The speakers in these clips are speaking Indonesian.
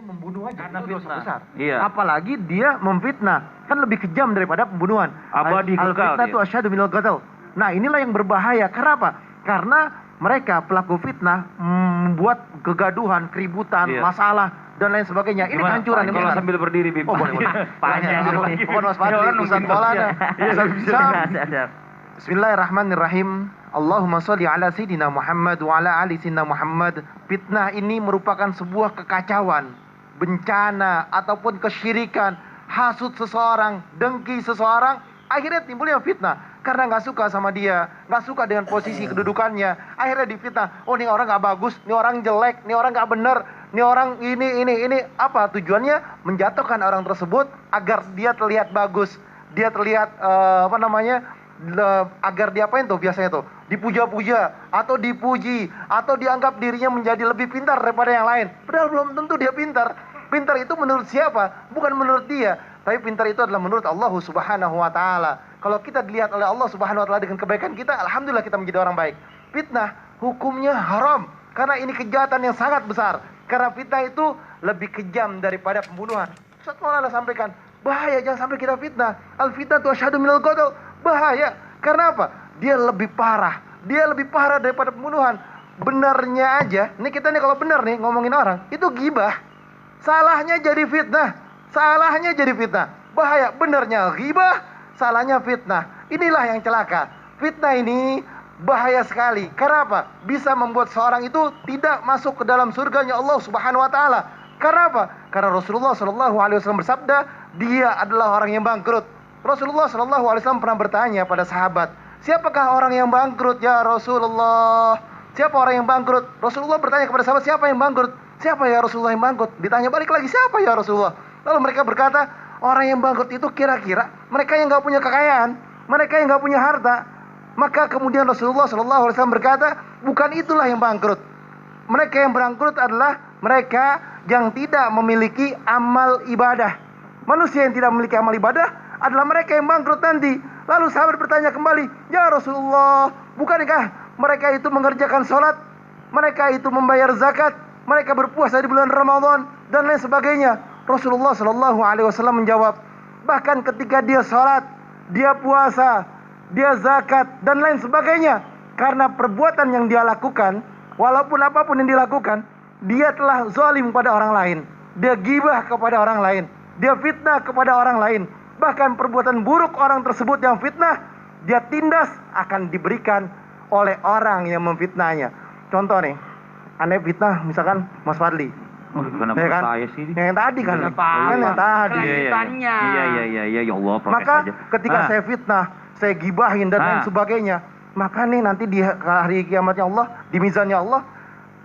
membunuh aja karena itu dosa fitnah. besar. Iya. Apalagi dia memfitnah, kan lebih kejam daripada pembunuhan. Abadi kekal Al-fitnah itu dia. asyhadu minal qatl. Nah, inilah yang berbahaya. Kenapa? Karena mereka pelaku fitnah membuat kegaduhan, keributan, Iya. masalah dan lain sebagainya. Ini Gimana, kehancuran yang kalau besar. sambil berdiri, Bim. Oh, boleh. Panjang lagi. Mohon Mas Fadli, Ustaz Maulana. Bismillahirrahmanirrahim. Allahumma sholli ala Sayyidina Muhammad wa ala ali Sayyidina Muhammad. Fitnah ini merupakan sebuah kekacauan, bencana, ataupun kesyirikan. Hasut seseorang, dengki seseorang, akhirnya timbulnya fitnah. Karena gak suka sama dia, gak suka dengan posisi kedudukannya, akhirnya difitnah. Oh, ini orang gak bagus, ini orang jelek, ini orang gak bener, ini orang ini. Apa tujuannya? Menjatuhkan orang tersebut agar dia terlihat bagus, dia terlihat agar dia apain tuh biasanya tuh, dipuja-puja atau dipuji atau dianggap dirinya menjadi lebih pintar daripada yang lain. Padahal belum tentu dia pintar. Pintar itu menurut siapa? Bukan menurut dia, tapi pintar itu adalah menurut Allah Subhanahu wa taala. Kalau kita dilihat oleh Allah Subhanahu wa taala dengan kebaikan kita, alhamdulillah kita menjadi orang baik. Fitnah hukumnya haram karena ini kejahatan yang sangat besar. Karena fitnah itu lebih kejam daripada pembunuhan. Ustaz Maulana sampaikan, bahaya, jangan sampai kita fitnah. Al-fitnah tu asyhadu minal qatl. Bahaya. Karena apa? Dia lebih parah. Dia lebih parah daripada pembunuhan. Benarnya aja, ini kita nih kalau benar nih ngomongin orang, itu ghibah. Salahnya jadi fitnah. Salahnya jadi fitnah. Bahaya. Benarnya ghibah, salahnya fitnah. Inilah yang celaka. Fitnah ini bahaya sekali. Karena apa? Bisa membuat seorang itu tidak masuk ke dalam surganya Allah Subhanahu wa taala. Karena apa? Karena Rasulullah SAW bersabda, dia adalah orang yang bangkrut. Rasulullah SAW pernah bertanya pada sahabat, siapakah orang yang bangkrut ya Rasulullah? Siapa orang yang bangkrut? Rasulullah bertanya kepada sahabat, siapa yang bangkrut? Siapa ya Rasulullah yang bangkrut? Ditanya balik lagi, siapa ya Rasulullah? Lalu mereka berkata, orang yang bangkrut itu kira-kira mereka yang gak punya kekayaan, mereka yang gak punya harta. Maka kemudian Rasulullah SAW berkata, bukan itulah yang bangkrut. Mereka yang bangkrut adalah mereka yang tidak memiliki amal ibadah. Manusia yang tidak memiliki amal ibadah adalah mereka yang bangkrut nanti. Lalu sahabat bertanya kembali, ya Rasulullah, bukankah mereka itu mengerjakan sholat, mereka itu membayar zakat, mereka berpuasa di bulan Ramadan dan lain sebagainya? Rasulullah SAW menjawab, bahkan ketika dia sholat, dia puasa, dia zakat dan lain sebagainya, karena perbuatan yang dia lakukan, walaupun apapun yang dilakukan, dia telah zalim pada orang lain, dia ghibah kepada orang lain, dia fitnah kepada orang lain. Bahkan perbuatan buruk orang tersebut yang fitnah, dia tindas akan diberikan oleh orang yang memfitnahnya. Contoh nih, aneh fitnah misalkan Mas Fadli. Kenapa Ya kan? saya sih? Yang tadi kan, yang tadi. Iya, ya Allah, protes Maka aja. ketika saya fitnah, saya gibahin dan lain sebagainya, maka nih nanti di hari kiamatnya Allah, di mizannya Allah,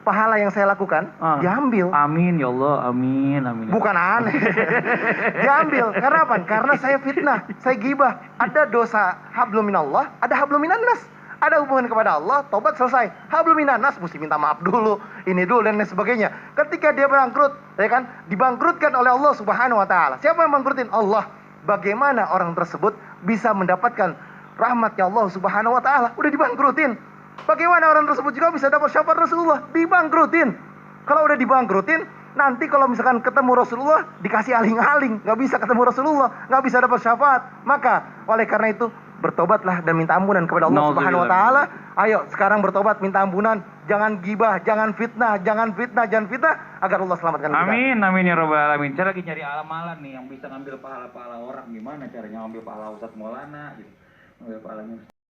pahala yang saya lakukan diambil. Amin ya Allah, amin. Bukan aneh. Diambil. Karena apa? Karena saya fitnah, saya gibah. Ada dosa hablum minallah, ada hablum minannas. Ada hubungan kepada Allah, tobat selesai. Hablum minannas mesti minta maaf dulu, ini dulu dan lain sebagainya. Ketika dia bangkrut, ya kan? Dibangkrutkan oleh Allah Subhanahu wa taala. Siapa yang bangkrutin? Allah. Bagaimana orang tersebut bisa mendapatkan rahmatnya Allah Subhanahu wa taala? Udah dibangkrutin. Bagaimana orang tersebut juga bisa dapat syafaat Rasulullah? Dibangkrutin. Kalau udah dibangkrutin, nanti kalau misalkan ketemu Rasulullah, dikasih aling-aling, nggak bisa ketemu Rasulullah, nggak bisa dapat syafaat. Maka oleh karena itu bertobatlah dan minta ampunan kepada Allah Subhanahu wa taala. Ayo sekarang bertobat, minta ampunan, jangan gibah, jangan fitnah agar Allah selamatkan kita. Amin ya rabbal alamin. Saya lagi nyari amalan nih yang bisa ngambil pahala-pahala orang. Gimana caranya ngambil pahala Ustaz Maulana gitu. Ngambil pahalanya